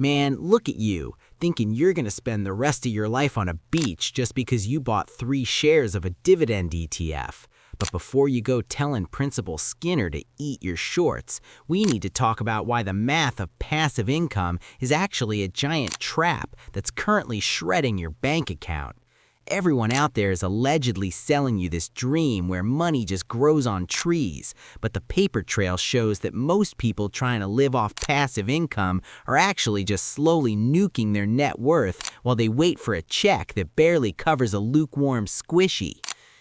Man, look at you, thinking you're going to spend the rest of your life on a beach just because you bought 3 shares of a dividend ETF. But before you go telling Principal Skinner to eat your shorts, we need to talk about why the math of passive income is actually a giant trap that's currently shredding your bank account. Everyone out there is allegedly selling you this dream where money just grows on trees, but the paper trail shows that most people trying to live off passive income are actually just slowly nuking their net worth while they wait for a check that barely covers a lukewarm squishy.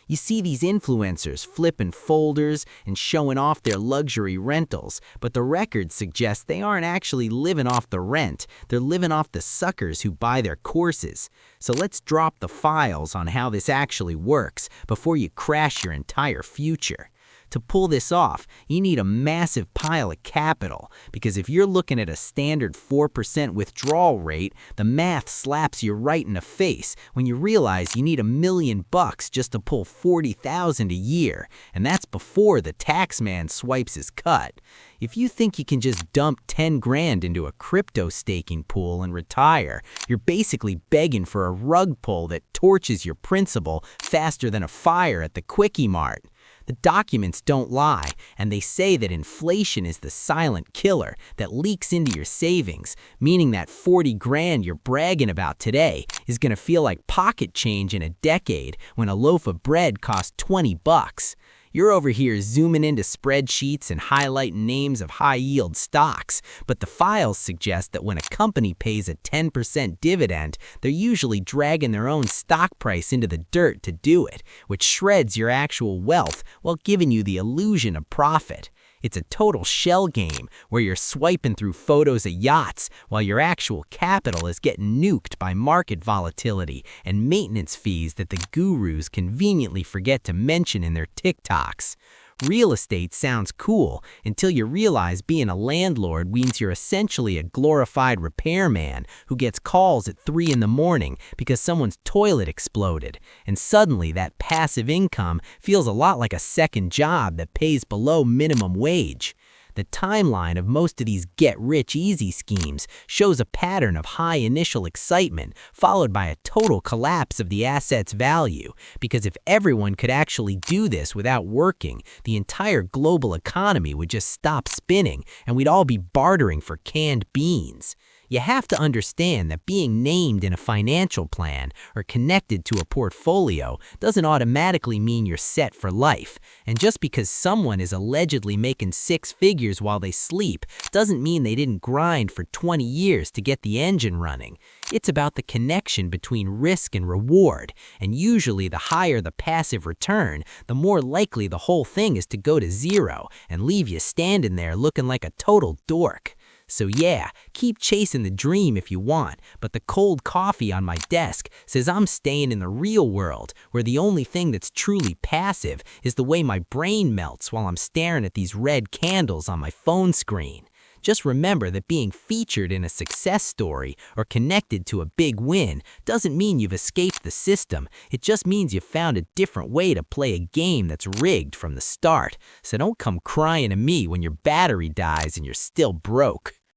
You see these influencers flipping folders and showing off their luxury rentals, but the records suggest they aren't actually living off the rent, they're living off the suckers who buy their courses. So let's drop the files on how this actually works before you crash your entire future. To pull this off, you need a massive pile of capital, because if you're looking at a standard 4% withdrawal rate, the math slaps you right in the face when you realize you need $1 million just to pull $40,000 a year, and that's before the tax man swipes his cut. If you think you can just dump 10 grand into a crypto staking pool and retire, you're basically begging for a rug pull that torches your principal faster than a fire at the Quickie Mart. The documents don't lie, and they say that inflation is the silent killer that leaks into your savings, meaning that 40 grand you're bragging about today is going to feel like pocket change in a decade when a loaf of bread costs 20 bucks. You're over here zooming into spreadsheets and highlighting names of high-yield stocks, but the files suggest that when a company pays a 10% dividend, they're usually dragging their own stock price into the dirt to do it, which shreds your actual wealth while giving you the illusion of profit. It's a total shell game where you're swiping through photos of yachts while your actual capital is getting nuked by market volatility and maintenance fees that the gurus conveniently forget to mention in their TikToks. Real estate sounds cool until you realize being a landlord means you're essentially a glorified repairman who gets calls at 3 in the morning because someone's toilet exploded, and suddenly that passive income feels a lot like a second job that pays below minimum wage. The timeline of most of these get-rich-easy schemes shows a pattern of high initial excitement followed by a total collapse of the asset's value, because if everyone could actually do this without working, the entire global economy would just stop spinning and we'd all be bartering for canned beans. You have to understand that being named in a financial plan or connected to a portfolio doesn't automatically mean you're set for life. And just because someone is allegedly making 6 figures while they sleep doesn't mean they didn't grind for 20 years to get the engine running. It's about the connection between risk and reward, and usually the higher the passive return, the more likely the whole thing is to go to zero and leave you standing there looking like a total dork. So yeah, keep chasing the dream if you want, but the cold coffee on my desk says I'm staying in the real world, where the only thing that's truly passive is the way my brain melts while I'm staring at these red candles on my phone screen. Just remember that being featured in a success story or connected to a big win doesn't mean you've escaped the system. It just means you've found a different way to play a game that's rigged from the start. So don't come crying to me when your battery dies and you're still broke.